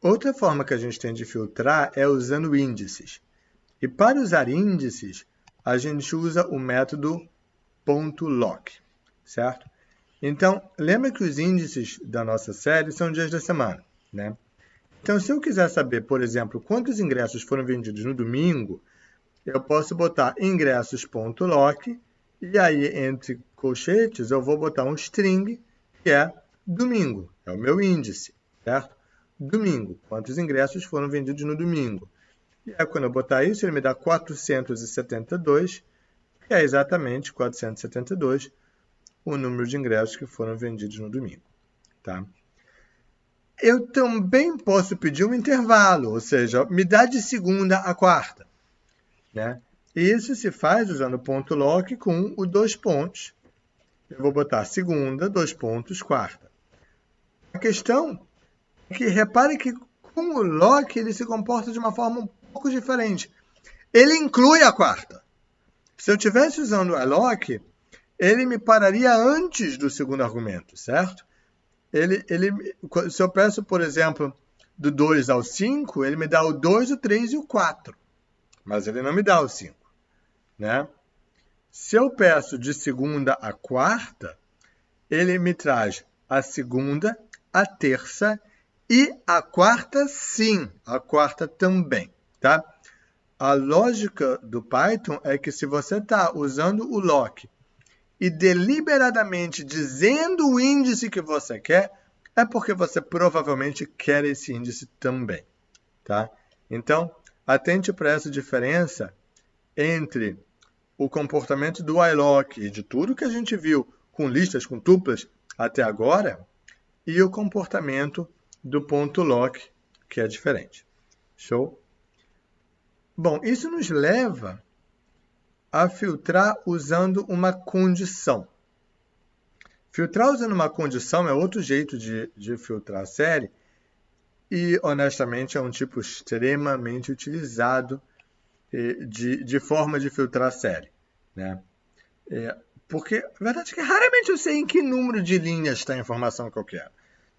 Outra forma que a gente tem de filtrar é usando índices. E para usar índices, a gente usa o método .loc, certo? Então, lembra que os índices da nossa série são dias da semana, né? Então, se eu quiser saber, por exemplo, quantos ingressos foram vendidos no domingo, eu posso botar ingressos.loc e aí, entre colchetes, eu vou botar um string, que é domingo, é o meu índice, certo? Domingo, quantos ingressos foram vendidos no domingo. E aí, quando eu botar isso, ele me dá 472, que é exatamente 472 o número de ingressos que foram vendidos no domingo, tá? Eu também posso pedir um intervalo, ou seja, me dá de segunda a quarta, né? E isso se faz usando o ponto .loc com os dois pontos. Eu vou botar segunda, dois pontos, quarta. A questão é que repare que com o loc ele se comporta de uma forma um pouco diferente. Ele inclui a quarta. Se eu estivesse usando o alloc, ele me pararia antes do segundo argumento, certo? Se eu peço, por exemplo, do 2 ao 5, ele me dá o 2, o 3 e o 4. Mas ele não me dá o 5, né? Se eu peço de segunda a quarta, ele me traz a segunda, a terça e a quarta sim, a quarta também, tá? A lógica do Python é que se você está usando o loc e deliberadamente dizendo o índice que você quer, é porque você provavelmente quer esse índice também, tá? Então, atente para essa diferença entre o comportamento do iLoc e de tudo que a gente viu com listas, com tuplas até agora, e o comportamento do ponto .loc, que é diferente. Show? Bom, isso nos leva a filtrar usando uma condição. Filtrar usando uma condição é outro jeito de filtrar a série e, honestamente, é um tipo extremamente utilizado de forma de filtrar a série, né? Porque a verdade é que raramente eu sei em que número de linhas está a informação que eu quero.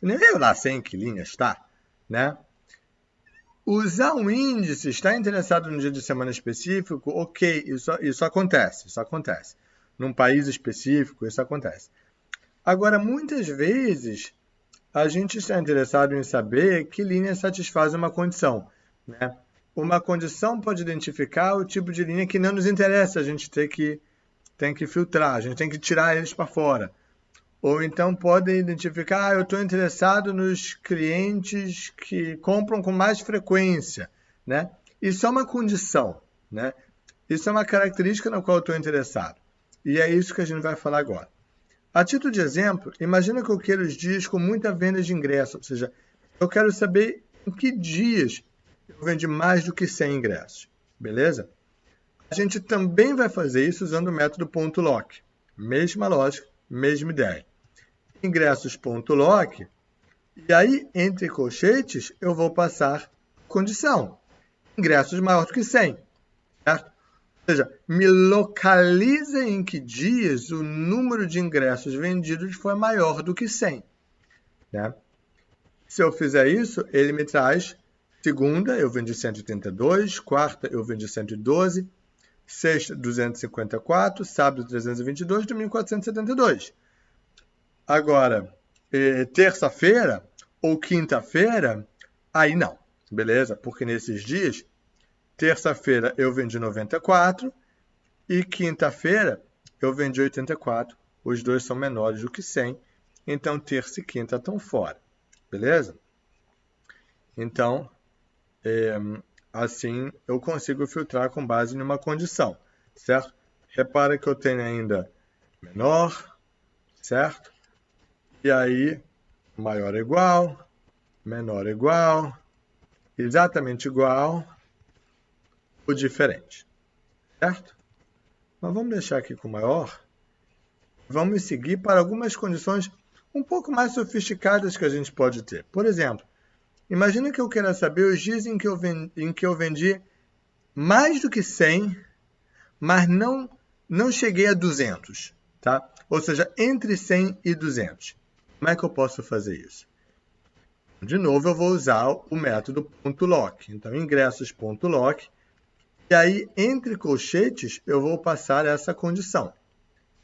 Nem eu lá sei em que linha está, né? Usar um índice, está interessado no dia de semana específico, ok, isso acontece. Num país específico, isso acontece. Agora, muitas vezes, a gente está interessado em saber que linha satisfaz uma condição, né? Uma condição pode identificar o tipo de linha que não nos interessa, a gente tem que filtrar, a gente tem que tirar eles para fora. Ou então pode identificar, eu estou interessado nos clientes que compram com mais frequência, né? Isso é uma condição, né? Isso é uma característica na qual eu estou interessado. E é isso que a gente vai falar agora. A título de exemplo, imagina que eu quero os dias com muita venda de ingressos, ou seja, eu quero saber em que dias eu vendi mais do que 100 ingressos, beleza? A gente também vai fazer isso usando o método .loc. Mesma lógica, mesma ideia. Ingressos.loc, e aí, entre colchetes, eu vou passar condição. Ingressos maior do que 100, certo? Ou seja, me localiza em que dias o número de ingressos vendidos foi maior do que 100. Né? Se eu fizer isso, ele me traz segunda, eu vendi 182, quarta, eu vendi 112, sexta, 254, sábado, 322, domingo, 472. Agora, terça-feira ou quinta-feira, aí não, beleza? Porque nesses dias, terça-feira eu vendi 94 e quinta-feira eu vendi 84. Os dois são menores do que 100, então terça e quinta estão fora, beleza? Então, assim eu consigo filtrar com base em uma condição, certo? Repara que eu tenho ainda menor, certo? E aí, maior ou igual, menor ou igual, exatamente igual ou diferente, certo? Mas vamos deixar aqui com maior. Vamos seguir para algumas condições um pouco mais sofisticadas que a gente pode ter. Por exemplo, imagina que eu queira saber os dias em que eu vendi mais do que 100, mas não cheguei a 200, tá? Ou seja, entre 100 e 200. Como é que eu posso fazer isso? De novo, eu vou usar o método .lock. Então, ingressos.lock. E aí, entre colchetes, eu vou passar essa condição,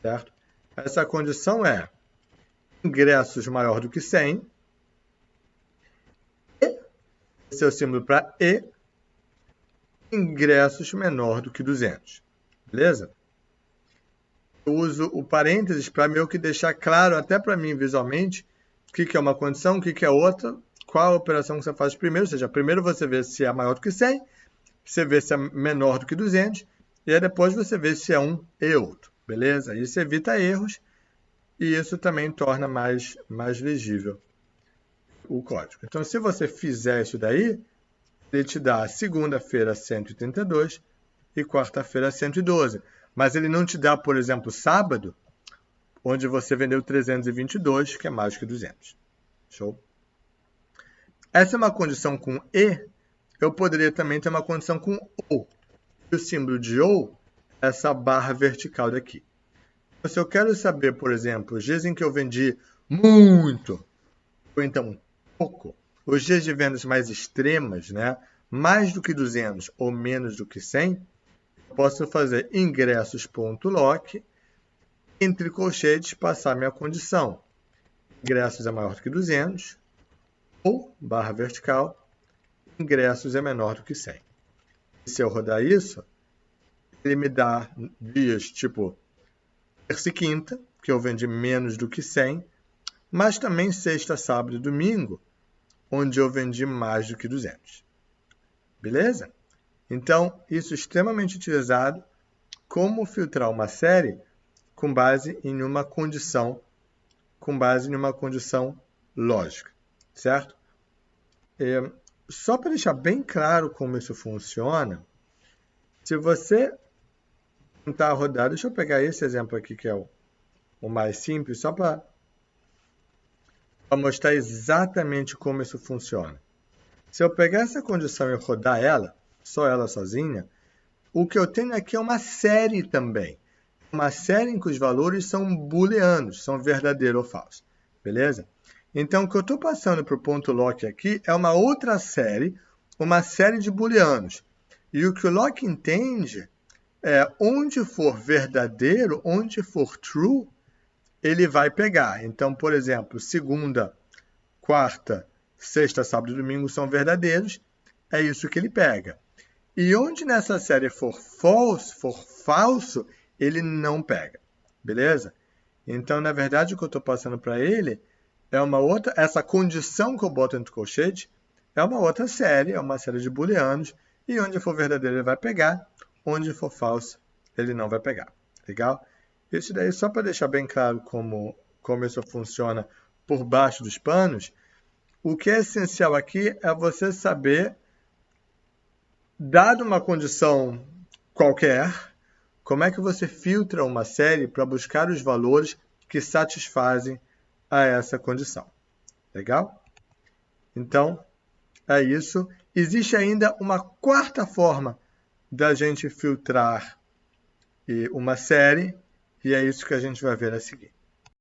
certo? Essa condição é ingressos maior do que 100. Esse é o símbolo para E. Ingressos menor do que 200. Beleza? Eu uso o parênteses para meio que deixar claro, até para mim visualmente, o que é uma condição, o que é outra, qual a operação que você faz primeiro. Ou seja, primeiro você vê se é maior do que 100, você vê se é menor do que 200, e aí depois você vê se é um e outro. Beleza? Isso evita erros e isso também torna mais legível o código. Então, se você fizer isso daí, ele te dá segunda-feira 132 e quarta-feira 112. Mas ele não te dá, por exemplo, sábado, onde você vendeu 322, que é mais que 200. Show? Essa é uma condição com E. Eu poderia também ter uma condição com OU. E o símbolo de OU é essa barra vertical daqui. Então, se eu quero saber, por exemplo, os dias em que eu vendi muito, ou então pouco, os dias de vendas mais extremas, né? Mais do que 200 ou menos do que 100, eu posso fazer ingressos.lock, entre colchetes, passar minha condição. Ingressos é maior do que 200, ou, barra vertical, ingressos é menor do que 100. E se eu rodar isso, ele me dá dias tipo terça e quinta, que eu vendi menos do que 100, mas também sexta, sábado e domingo, onde eu vendi mais do que 200. Beleza? Então, isso é extremamente utilizado como filtrar uma série com base em uma condição, lógica, certo? Só para deixar bem claro como isso funciona, se você tentar rodar, deixa eu pegar esse exemplo aqui que é o mais simples, só para mostrar exatamente como isso funciona. Se eu pegar essa condição e rodar ela, só ela sozinha, o que eu tenho aqui é uma série também. Uma série em que os valores são booleanos, são verdadeiro ou falso. Beleza? Então, o que eu estou passando para o ponto lock aqui é uma outra série, uma série de booleanos. E o que o lock entende é onde for verdadeiro, onde for true, ele vai pegar. Então, por exemplo, segunda, quarta, sexta, sábado e domingo são verdadeiros, é isso que ele pega. E onde nessa série for falso, ele não pega. Beleza? Então, na verdade, o que eu estou passando para ele é uma outra, essa condição que eu boto entre colchete é uma outra série, é uma série de booleanos, e onde for verdadeiro ele vai pegar, onde for falso ele não vai pegar. Legal? Isso daí só para deixar bem claro como isso funciona por baixo dos panos. O que é essencial aqui é você saber, dado uma condição qualquer, como é que você filtra uma série para buscar os valores que satisfazem a essa condição. Legal? Então, é isso. Existe ainda uma quarta forma da gente filtrar uma série, e é isso que a gente vai ver a seguir.